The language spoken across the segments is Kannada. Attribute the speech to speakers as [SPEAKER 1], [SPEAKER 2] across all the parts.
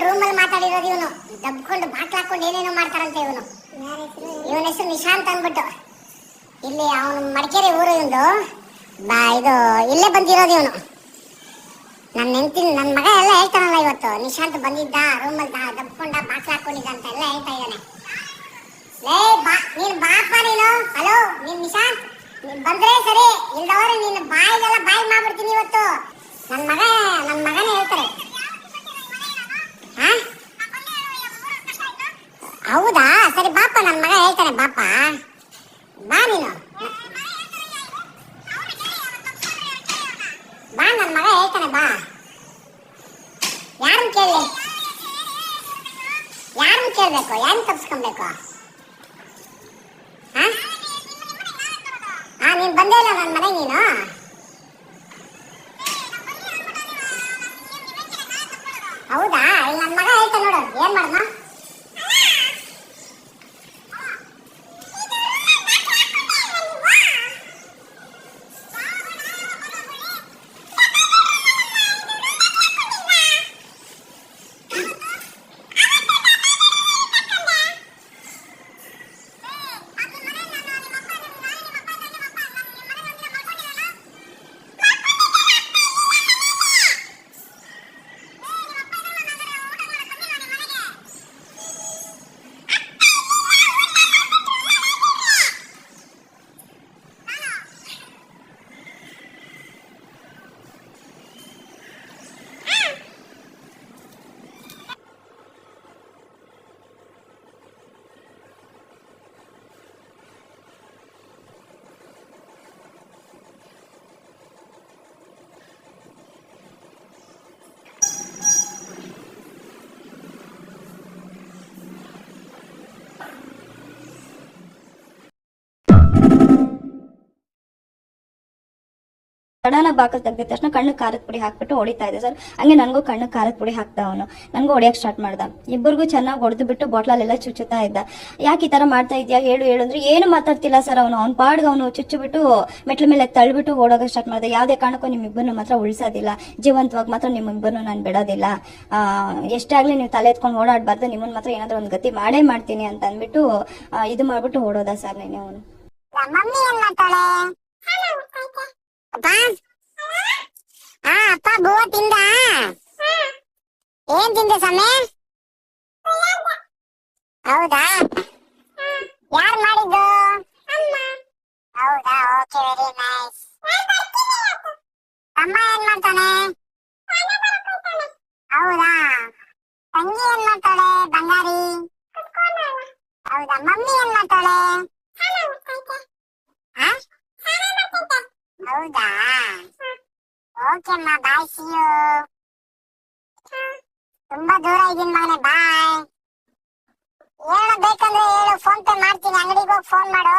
[SPEAKER 1] ರೂಮಲ್ಲಿ ಮಾತಾಡಿರೋದು ಇವನು. ದಬ್ಕೊಂಡು ಬಾಟ್ಲು ಹಾಕೊಂಡು ಏನೇನೋ ಮಾಡ್ತಾರಂತೆ ಇವನು. ಇವನ ಹೆಸರು ನಿಶಾಂತ್ ಅಂದ್ಬಿಟ್ಟು. ಇಲ್ಲಿ ಅವನು ಮಡಿಕೇರಿ ಊರು ಇವನು. ಇದು ಇಲ್ಲೇ ಬಂದಿರೋದು ಇವನು. ನನ್ನ ಮಗ ಎಲ್ಲ ಹೇಳ್ತಾನಲ್ಲ ಇವತ್ತು, ನಿಶಾಂತ್ ಬಂದಿದ್ದ ರೂಮಲ್ಲಿ ದಬ್ಕೊಂಡ ಬಾಟ್ಲು ಹಾಕೊಂಡಿದ್ದ ಅಂತ ಎಲ್ಲ ಹೇಳ್ತಾ ಇದ್ದಾನೆ. ನೀನ್ ಬಾಪ ನೀನು. ಹಲೋ ನೀನ್ ನಿಶಾಂತ್, ನೀನ್ ಬಂದ್ರೆ ಸರಿ, ಇಲ್ದವ್ರೆ ನಿನ್ನ ಬಾಯಿಗೆಲ್ಲ ಬಾಯಿ ಮಾಡ್ಬಿಡ್ತೀನಿ ಇವತ್ತು. ನನ್ನ ಮಗನೇ ಹೇಳ್ತಾರೆ. ಹೌದಾ, ಸರಿ ಬಾಪ, ನನ್ನ ಮಗ ಹೇಳ್ತಾನೆ ಬಾಪ. ಬಾ ನೀನು, ಬಾ, ನನ್ನ ಮಗ ಹೇಳ್ತಾನೆ ಬಾ. ಯಾರನ್ನ ಕೇಳಬೇಕು, ಯಾರನ್ನ ತಪ್ಸ್ಕೊಬೇಕು? ನೀನ್ ಬಂದೇ ಇಲ್ಲ ನನ್ನ ಮನೆಗೆ ನೀನು. ಹೌದಾ, ಇಲ್ಲಿ ನನ್ನ ಮಗ ಹೇಳ್ತಾನೆ ನೋಡು, ಏನ್ ಮಾಡ್ದ?
[SPEAKER 2] ಸಡನ್ ಆಗಿ ಬಾಕಲ್ ತೆಗ್ದಿದ ತಕ್ಷಣ ಕಣ್ಣು ಖಾರದ ಪುಡಿ ಹಾಕ್ಬಿಟ್ಟು ಹೊಡಿತಾ ಇದೆ ಸರ್. ಹಂಗೆ ನನಗೂ ಕಣ್ಣು ಖಾರದ ಪುಡಿ ಹಾಕ್ದ ಅವನು. ನನಗೂ ಹೊಡಿಯಕ್ ಸ್ಟಾರ್ಟ್ ಮಾಡ್ದ. ಇಬ್ಬರಿಗೂ ಚೆನ್ನಾಗಿ ಹೊಡೆದು ಬಿಟ್ಟು ಬಾಟ್ಲಲ್ಲೆಲ್ಲ ಚುಚ್ಚುತ್ತಾ ಇದ್ದ. ಯಾಕೆ ಈ ತರ ಮಾಡ್ತಾ ಇದ್ಯಾ ಹೇಳು ಅಂದ್ರೆ ಏನು ಮಾತಾಡ್ತಿಲ್ಲ ಸರ್. ಅವ್ನ ಪಾಡ್ಗೆ ಅವನು ಚುಚ್ಚುಬಿಟ್ಟು ಮೆಟ್ಲ ಮೇಲೆ ತಳ್ಳಿಬಿಟ್ಟು ಓಡೋಕೆ ಸ್ಟಾರ್ಟ್ ಮಾಡ್ದೆ. ಯಾವ್ದೇ ಕಾರಣಕ್ಕೂ ನಿಮ್ಮಿಬ್ಬರನ್ನು ಮಾತ್ರ ಉಳಿಸೋದಿಲ್ಲ, ಜೀವಂತವಾಗಿ ಮಾತ್ರ ನಿಮ್ಮಿಬ್ಬರನ್ನು ನಾನು ಬಿಡೋದಿಲ್ಲ. ಎಷ್ಟೇ ಆಗ್ಲಿ ನೀವು ತಲೆ ಎತ್ಕೊಂಡು ಓಡಾಡ್ಬಾರ್ದು, ನಿಮ್ಮನ್ನ ಮಾತ್ರ ಏನಾದ್ರೂ ಒಂದು ಗತಿ ಮಾಡೇ ಮಾಡ್ತೀನಿ ಅಂತ ಅಂದ್ಬಿಟ್ಟು ಇದು ಮಾಡ್ಬಿಟ್ಟು ಓಡೋದ ಸರ್ ನೆನೆ ಅವನು.
[SPEAKER 1] ಅಪ್ಪ ಬೂವ ತಿಂದ? ಏನ್ ತಿಂದೆ ಸಮಯ? ಹೌದಾ, ಯಾರು ಮಾಡಿದ್ದು? ಹೌದಾ, ಓಕೆ, ವೆರಿ ನೈಸ್. ಅಮ್ಮ ಏನ್ ಮಾಡ್ತಾನೆ? ಹೌದಾ, ತಂಗಿ ಏನ್ ಮಾಡ್ತಾಳೆ? ಬಂಗಾರಿ. ಹೌದಾ, ಮಮ್ಮಿ ಏನ್ ಮಾಡ್ತಾಳೆ? ಹೌದಾ, ಓಕೆ ಅಮ್ಮ, ಬಾಯ್, ಸಿ ಯು. ತುಂಬಾ ದೂರ ಇದೀನಿ ಮಗನೇ, ಬಾಯ್. ಏನು ಬೇಕಂದ್ರೆ ಹೇಳು, ಫೋನ್ ಪೇ ಮಾಡ್ತೀನಿ. ಅಂಗಡಿಗೆ ಹೋಗಿ ಫೋನ್ ಮಾಡು,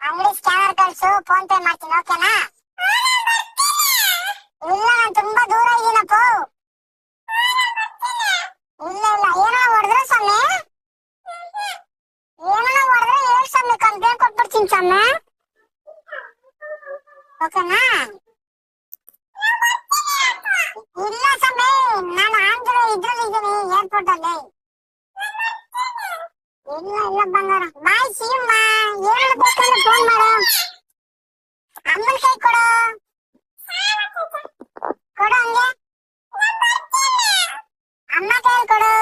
[SPEAKER 1] ಅಂಗಡಿ ಸ್ಕ್ಯಾನರ್ ಕಳ್ಸು, ಫೋನ್ ಪೇ ಮಾಡ್ತೀನಿ, ಓಕೆನಾ? ಇಲ್ಲ, ನಾನು ತುಂಬಾ ದೂರ ಇದೀನಪ್ಪ. ಇಲ್ಲ ಏನೋ ಹೊಡೆದ್ರೆ ಸೊಮ್ಮೆ, ಏನೋ ಹೊಡೆದ್ರೆ ಹೇಳು ಸೊಮ್ಮೆ, ಕಂಪ್ಲೇಂಟ್ ಕೊಟ್ಬಿಡ್ತೀನಿ ಸೊಮ್ಮೆ, ಓಕೆನಾ? ಇಲ್ಲ ಸೊಮ್ಮೆ, ನಾನು ಇದ್ರಲ್ಲಿ ಇದ್ದೀನಿ, ಏರ್ಪೋರ್ಟ್ ಅಲ್ಲಿ. ಇಲ್ಲ ಬಂಗಾರ, ಬಾಯ್, ಸಿ ಯು ಮಾ. ಏನು ಬೇಕಂದ್ರೆ ಫೋನ್ ಮಾಡು. ಅಮ್ಮನ ಕೈ ಕೊಡು ಹಂಗೆ, ಅಮ್ಮ ಕೈ ಕೊಡು.